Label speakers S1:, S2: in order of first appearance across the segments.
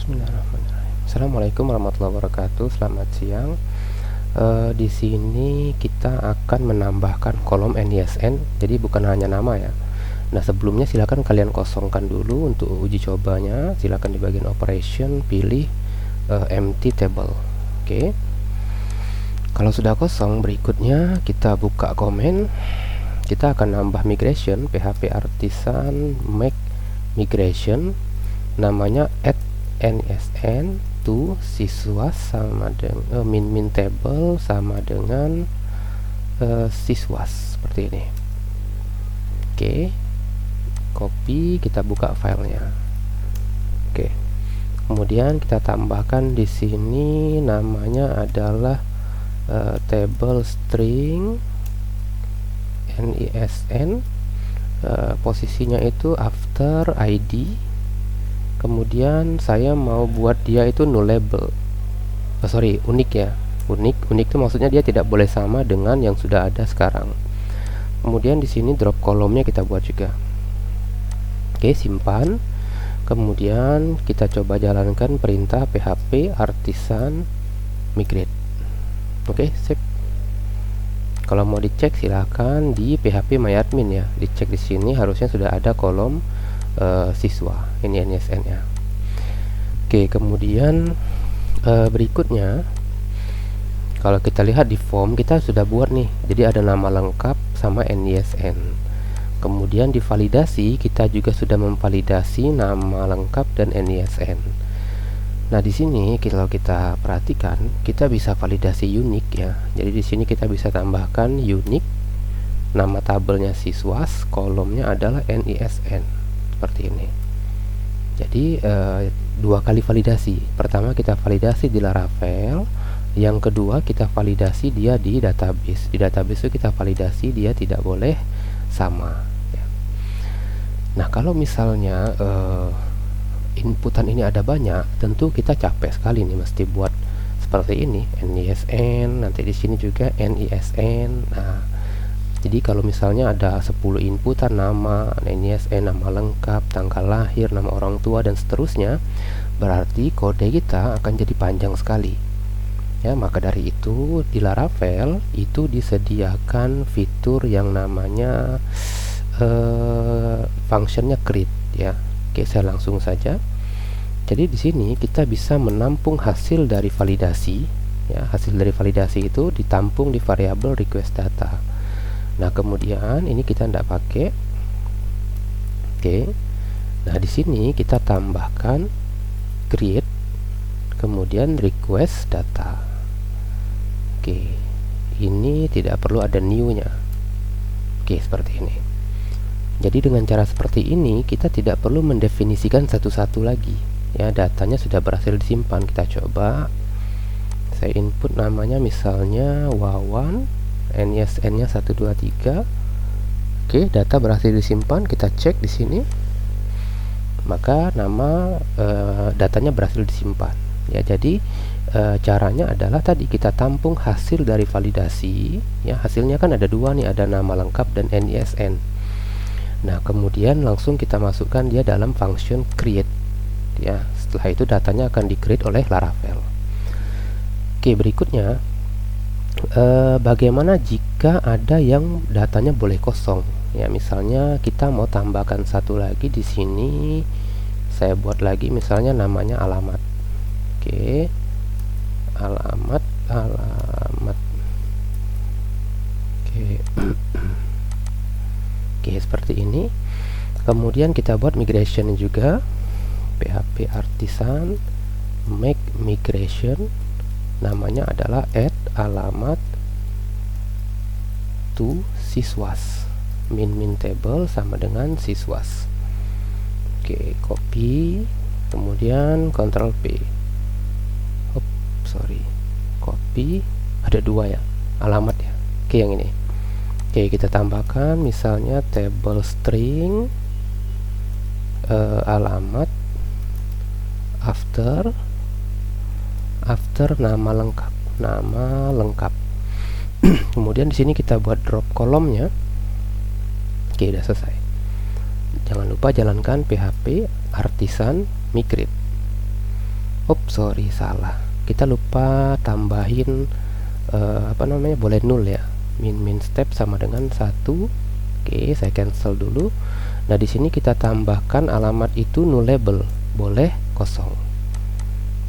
S1: Bismillahirrahmanirrahim. Assalamualaikum warahmatullahi wabarakatuh. Selamat siang. Di sini kita akan menambahkan kolom NISN. Jadi bukan hanya nama ya. Nah, sebelumnya silakan kalian kosongkan dulu untuk uji cobanya. Silakan di bagian operation pilih empty table. Oke. Kalau sudah kosong, berikutnya kita buka komen. Kita akan nambah migration PHP artisan make migration, namanya add NISN to siswas sama dengan min table sama dengan siswas seperti ini. Oke, copy, kita buka filenya. Oke, kemudian kita tambahkan di sini namanya adalah table string NISN, posisinya itu after ID. Kemudian saya mau buat dia itu nullable, unik ya. Unik itu maksudnya dia tidak boleh sama dengan yang sudah ada sekarang. Kemudian di sini drop kolomnya kita buat juga. Oke, simpan. Kemudian kita coba jalankan perintah PHP artisan migrate. Oke, sip. Kalau mau dicek silahkan di PHP myadmin ya. Dicek di sini harusnya sudah ada kolom siswa, ini NISN nya. Oke, kemudian berikutnya kalau kita lihat di form kita sudah buat nih, jadi ada nama lengkap sama NISN. Kemudian di validasi kita juga sudah memvalidasi nama lengkap dan NISN. Nah, di sini kalau kita perhatikan kita bisa validasi unik ya. Jadi di sini kita bisa tambahkan unik, nama tabelnya siswas, kolomnya adalah NISN seperti ini. Jadi dua kali validasi. Pertama kita validasi di Laravel, yang kedua kita validasi dia di database. Di database itu kita validasi dia tidak boleh sama ya. Nah, kalau misalnya inputan ini ada banyak, tentu kita capek sekali nih mesti buat seperti ini, NISN, nanti di sini juga NISN. Nah, jadi kalau misalnya ada 10 inputan nama, NISN, nama lengkap, tanggal lahir, nama orang tua dan seterusnya, berarti kode kita akan jadi panjang sekali. Ya, maka dari itu di Laravel itu disediakan fitur yang namanya functionnya create ya. Oke, saya langsung saja. Jadi di sini kita bisa menampung hasil dari validasi ya. Hasil dari validasi itu ditampung di variabel request data. Nah, kemudian ini kita tidak pakai. Oke. Nah, di sini kita tambahkan create kemudian request data. Oke. Ini tidak perlu ada new-nya. Oke, seperti ini. Jadi dengan cara seperti ini kita tidak perlu mendefinisikan satu-satu lagi. Ya, datanya sudah berhasil disimpan. Kita coba. Saya input namanya misalnya Wawan, NISN-nya 123. Oke, data berhasil disimpan. Kita cek di sini. Maka nama datanya berhasil disimpan. Ya, jadi caranya adalah tadi kita tampung hasil dari validasi. Ya, hasilnya kan ada dua nih, ada nama lengkap dan NISN. Nah, kemudian langsung kita masukkan dia dalam function create. Ya, setelah itu datanya akan di-create oleh Laravel. Oke, berikutnya bagaimana jika ada yang datanya boleh kosong ya, misalnya kita mau tambahkan satu lagi di sini. Saya buat lagi misalnya namanya alamat. Oke, alamat oke. Oke, seperti ini. Kemudian kita buat migration juga, PHP artisan make migration, namanya adalah add alamat to siswas, min table sama dengan siswas. Oke, copy, kemudian Ctrl P. Copy, ada dua ya, alamat ya. Oke, yang ini. Oke, kita tambahkan misalnya table string alamat after nama lengkap. Kemudian di sini kita buat drop kolomnya. Oke, udah selesai. Jangan lupa jalankan PHP artisan migrate. sorry, salah, kita lupa tambahin boleh null ya. Min step sama dengan 1. Oke, saya cancel dulu. Nah, di sini kita tambahkan alamat itu nullable, boleh kosong.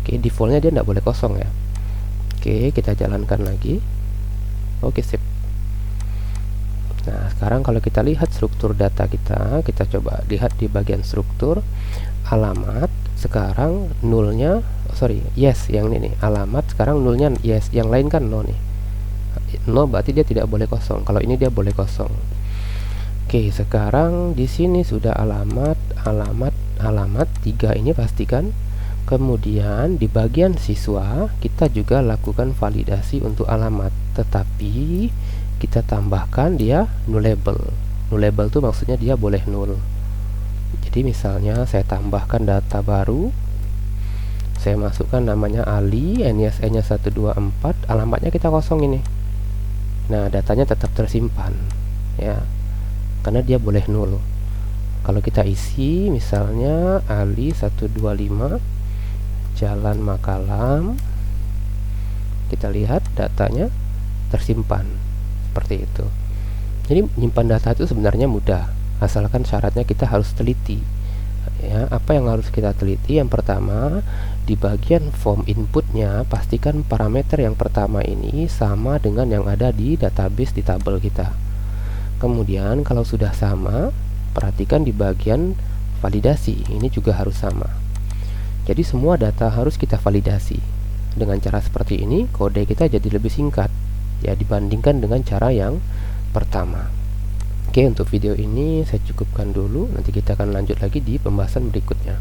S1: Oke, defaultnya dia tidak boleh kosong ya. Oke, kita jalankan lagi. Oke, sip. Nah, sekarang kalau kita lihat struktur data kita coba lihat di bagian struktur alamat. Sekarang nullnya, yes, yang ini nih, alamat. Sekarang nullnya yes, yang lain kan no nih. No berarti dia tidak boleh kosong. Kalau ini dia boleh kosong. Oke, sekarang di sini sudah alamat 3 ini pastikan. Kemudian di bagian siswa kita juga lakukan validasi untuk alamat, tetapi kita tambahkan dia nullable. Nullable itu maksudnya dia boleh null. Jadi misalnya saya tambahkan data baru, saya masukkan namanya Ali, NISN-nya 124, alamatnya kita kosong ini. Nah, datanya tetap tersimpan ya, karena dia boleh null. Kalau kita isi misalnya Ali 125 Jalan Makalam, kita lihat datanya tersimpan seperti itu. Jadi menyimpan data itu sebenarnya mudah, asalkan syaratnya kita harus teliti ya. Apa yang harus kita teliti? Yang pertama, di bagian form inputnya pastikan parameter yang pertama ini sama dengan yang ada di database di tabel kita. Kemudian kalau sudah sama, perhatikan di bagian validasi, ini juga harus sama. Jadi semua data harus kita validasi. Dengan cara seperti ini, kode kita jadi lebih singkat ya dibandingkan dengan cara yang pertama. Oke, untuk video ini saya cukupkan dulu. Nanti kita akan lanjut lagi di pembahasan berikutnya.